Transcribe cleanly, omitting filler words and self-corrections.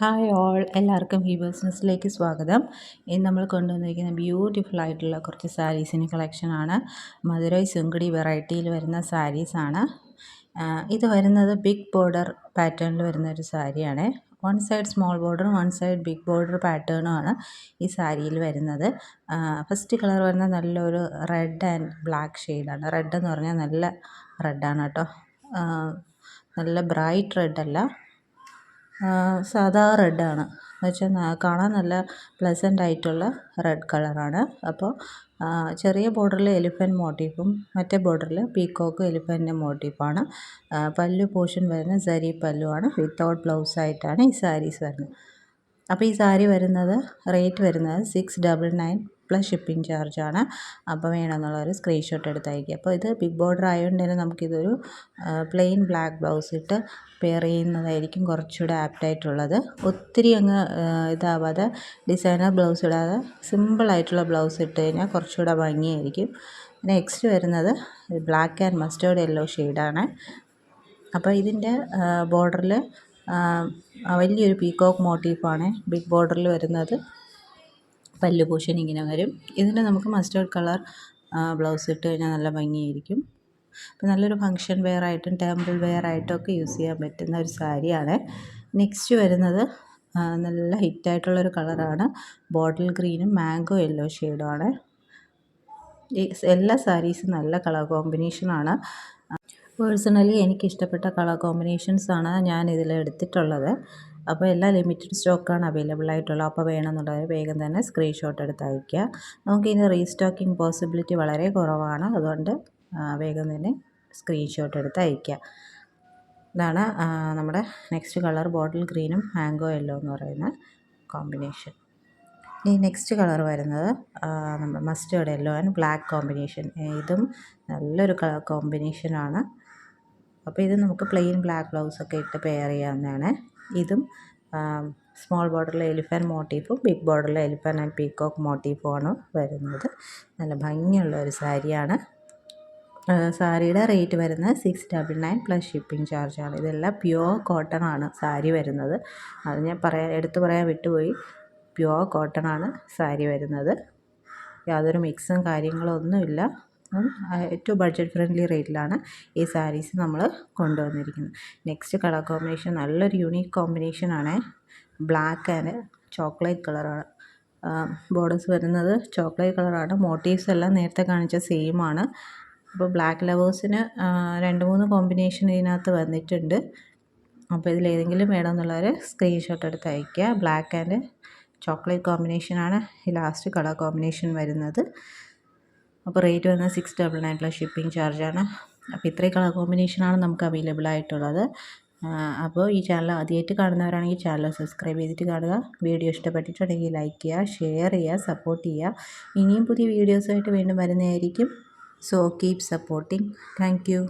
Hi all, എല്ലാവർക്കും ഈ ബിസിനസ്സിലേക്ക് സ്വാഗതം. ഇന്ന് നമ്മൾ കൊണ്ടുവന്നിരിക്കുന്ന ബ്യൂട്ടിഫുൾ ആയിട്ടുള്ള കുറച്ച് സാരീസിൻ്റെ കളക്ഷനാണ്. മധുരൈ സുങ്കടി വെറൈറ്റിയിൽ വരുന്ന സാരീസാണ്. ഇത് വരുന്നത് ബിഗ് ബോർഡർ പാറ്റേണിൽ വരുന്ന ഒരു സാരിയാണ്. വൺ സൈഡ് സ്മോൾ ബോർഡറും വൺ സൈഡ് ബിഗ് ബോർഡർ പാറ്റേണുമാണ് ഈ സാരിയിൽ വരുന്നത്. ഫസ്റ്റ് കളർ വരുന്നത് നല്ലൊരു റെഡ് ആൻഡ് ബ്ലാക്ക് ഷെയ്ഡാണ്. റെഡ് എന്ന് പറഞ്ഞാൽ നല്ല റെഡാണ് കേട്ടോ. നല്ല ബ്രൈറ്റ് റെഡല്ല, സാധാ റെഡാണ്. എന്ന് വെച്ചാൽ കാണാൻ നല്ല പ്ലസൻ്റ് ആയിട്ടുള്ള റെഡ് കളറാണ്. അപ്പോൾ ചെറിയ ബോർഡറിൽ എലിഫൻറ്റ് മോട്ടീഫും മറ്റേ ബോർഡറിൽ പീക്കോക്കും എലിഫൻറ്റിൻ്റെ മോട്ടീഫാണ്. പല്ലു പോർഷൻ വരുന്നത് സരി പല്ലുവാണ്. വിത്തൗട്ട് ബ്ലൗസായിട്ടാണ് ഈ സാരീസ് വരുന്നത്. അപ്പോൾ ഈ സാരി വരുന്നത് റേറ്റ് വരുന്നത് 699 പ്ലസ് ഷിപ്പിംഗ് ചാർജാണ്. അപ്പോൾ വേണമെന്നുള്ളവർ സ്ക്രീൻഷോട്ട് എടുത്ത് അയക്കുക. അപ്പോൾ ഇത് ബിഗ് ബോർഡർ ആയതുകൊണ്ട് തന്നെ നമുക്കിതൊരു പ്ലെയിൻ ബ്ലാക്ക് ബ്ലൗസ് ഇട്ട് പെയർ ചെയ്യുന്നതായിരിക്കും കുറച്ചുകൂടെ ആപ്റ്റായിട്ടുള്ളത്. ഒത്തിരി അങ്ങ് ഇതാവാതെ ഡിസൈനർ ബ്ലൗസ് ഇടാതെ സിമ്പിളായിട്ടുള്ള ബ്ലൗസ് ഇട്ട് കഴിഞ്ഞാൽ കുറച്ചുകൂടെ ഭംഗിയായിരിക്കും. നെക്സ്റ്റ് വരുന്നത് ബ്ലാക്ക് ആൻഡ് മസ്റ്റേർഡ് യെല്ലോ ഷെയ്ഡാണ്. അപ്പോൾ ഇതിൻ്റെ ബോർഡറിൽ വലിയൊരു പീക്കോക്ക് മോട്ടീഫാണ് ബിഗ് ബോർഡറിൽ വരുന്നത്. പല്ലു പോർഷൻ ഇങ്ങനെ വരും. ഇതിന് നമുക്ക് മസ്റ്റേർഡ് കളർ ബ്ലൗസ് ഇട്ട് കഴിഞ്ഞാൽ നല്ല ഭംഗിയായിരിക്കും. അപ്പോൾ നല്ലൊരു ഫങ്ഷൻ വെയർ ആയിട്ടും ടെമ്പിൾ വെയർ ആയിട്ടും ഒക്കെ യൂസ് ചെയ്യാൻ പറ്റുന്ന ഒരു സാരിയാണ്. നെക്സ്റ്റ് വരുന്നത് നല്ല ഹിറ്റായിട്ടുള്ളൊരു കളറാണ്. ബോട്ടിൽ ഗ്രീനും മാംഗോ യെല്ലോ ഷെയ്ഡുമാണ്. ഈ എല്ലാ സാരീസും നല്ല കളർ കോമ്പിനേഷനാണ്. പേഴ്സണലി എനിക്കിഷ്ടപ്പെട്ട കളർ കോമ്പിനേഷൻസാണ് ഞാൻ ഇതിൽ എടുത്തിട്ടുള്ളത്. അപ്പോൾ എല്ലാം ലിമിറ്റഡ് സ്റ്റോക്കാണ് അവൈലബിൾ ആയിട്ടുള്ളത്. അപ്പോൾ വേണമെന്നുള്ളവർ വേഗം തന്നെ സ്ക്രീൻഷോട്ട് എടുത്ത് അയയ്ക്കുക. നമുക്കിതിന് റീസ്റ്റോക്കിംഗ് പോസിബിലിറ്റി വളരെ കുറവാണ്. അതുകൊണ്ട് വേഗം തന്നെ സ്ക്രീൻഷോട്ട് എടുത്ത് അയയ്ക്കുക. ഇതാണ് നമ്മുടെ നെക്സ്റ്റ് കളർ, ബോട്ടിൽ ഗ്രീനും മാംഗോ യെല്ലോ എന്ന് പറയുന്ന കോമ്പിനേഷൻ. ഈ നെക്സ്റ്റ് കളർ വരുന്നത് നമ്മുടെ mustard yellow and black combination. ഇതും നല്ലൊരു കളർ കോമ്പിനേഷനാണ്. അപ്പോൾ ഇത് നമുക്ക് പ്ലെയിൻ ബ്ലാക്ക് ബ്ലൗസൊക്കെ ഇട്ട് പെയർ ചെയ്യാവുന്നതാണ്. ഇതും സ്മോൾ ബോർഡറിലെ എലിഫൻറ്റ് മോട്ടീഫും ബിഗ് ബോർഡറിലെ എലിഫൻറ്റ് ആൻഡ് പീക്കോക്ക് മോട്ടീഫുമാണ് വരുന്നത്. നല്ല ഭംഗിയുള്ള ഒരു സാരിയാണ്. സാരിയുടെ റേറ്റ് വരുന്നത് 699 പ്ലസ് ഷിപ്പിംഗ് ചാർജാണ്. ഇതെല്ലാം പ്യുവർ കോട്ടൺ ആണ് സാരി വരുന്നത്. അത് ഞാൻ എടുത്തു പറയാൻ വിട്ടുപോയി. പ്യുവർ കോട്ടൺ ആണ് സാരി വരുന്നത്. യാതൊരു മിക്സും കാര്യങ്ങളും ഒന്നുമില്ല. ഏറ്റവും ബഡ്ജറ്റ് ഫ്രണ്ട്ലി റേറ്റിലാണ് ഈ സാരീസ് നമ്മൾ കൊണ്ടുവന്നിരിക്കുന്നത്. നെക്സ്റ്റ് കളർ കോമ്പിനേഷൻ നല്ലൊരു യൂണീക്ക് കോമ്പിനേഷനാണ്. ബ്ലാക്ക് ആൻഡ് ചോക്ലേറ്റ് കളറാണ്. ബോർഡേഴ്സ് വരുന്നത് ചോക്ലേറ്റ് കളറാണ്. മോട്ടീവ്സ് എല്ലാം നേരത്തെ കാണിച്ച സെയിം ആണ്. അപ്പോൾ ബ്ലാക്ക് ലവേഴ്സിന് 2-3 കോമ്പിനേഷൻ ഇതിനകത്ത് വന്നിട്ടുണ്ട്. അപ്പോൾ ഇതിലേതെങ്കിലും വേണമെന്നുള്ളവർ സ്ക്രീൻഷോട്ട് എടുത്ത് അയയ്ക്കുക. ബ്ലാക്ക് ആൻഡ് ചോക്ലേറ്റ് കോമ്പിനേഷനാണ് ഈ ലാസ്റ്റ് കളർ കോമ്പിനേഷൻ വരുന്നത്. അപ്പോൾ റേറ്റ് വരുന്നത് 699 പ്ലസ് ഷിപ്പിംഗ് ചാർജാണ്. അപ്പോൾ ഇത്രയും കളർ കോമ്പിനേഷനാണ് നമുക്ക് അവൈലബിൾ ആയിട്ടുള്ളത്. അപ്പോൾ ഈ ചാനൽ ആദ്യമായിട്ട് കാണുന്നവരാണെങ്കിൽ ചാനൽ സബ്സ്ക്രൈബ് ചെയ്തിട്ട് കാണുക. വീഡിയോ ഇഷ്ടപ്പെട്ടിട്ടുണ്ടെങ്കിൽ ലൈക്ക് ചെയ്യുക, ഷെയർ ചെയ്യുക, സപ്പോർട്ട് ചെയ്യുക. ഇനിയും പുതിയ വീഡിയോസായിട്ട് വീണ്ടും വരുന്നതായിരിക്കും. So keep supporting. Thank you.